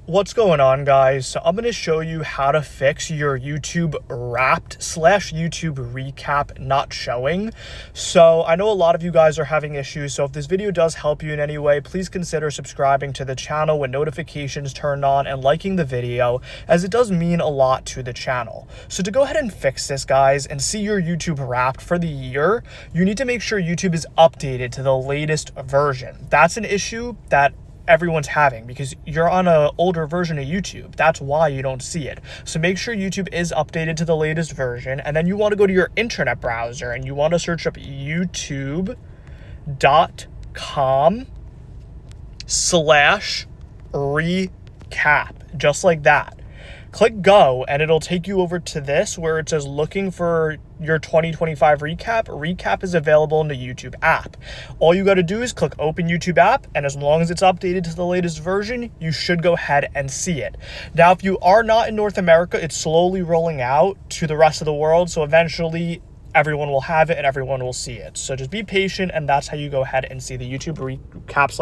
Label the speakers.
Speaker 1: What's going on, guys? So I'm going to show you how to fix your YouTube Wrapped / YouTube Recap not showing. So I know a lot of you guys are having issues, so if this video does help you in any way, please consider subscribing to the channel with notifications turned on and liking the video, as it does mean a lot to the channel. So to go ahead and fix this, guys, and see your YouTube Wrapped for the year, you need to make sure YouTube is updated to the latest version. That's an issue that everyone's having because you're on an older version of YouTube. That's why you don't see it. So make sure YouTube is updated to the latest version, and then you want to go to your internet browser and you want to search up youtube.com/recap, just like that. Click go and it'll take you over to this where it says looking for your 2025 recap. Recap is available in the YouTube app. All you got to do is click open YouTube app, and as long as it's updated to the latest version, you should go ahead and see it. Now, if you are not in North America, it's slowly rolling out to the rest of the world, so eventually everyone will have it and everyone will see it. So just be patient, and that's how you go ahead and see the YouTube recap /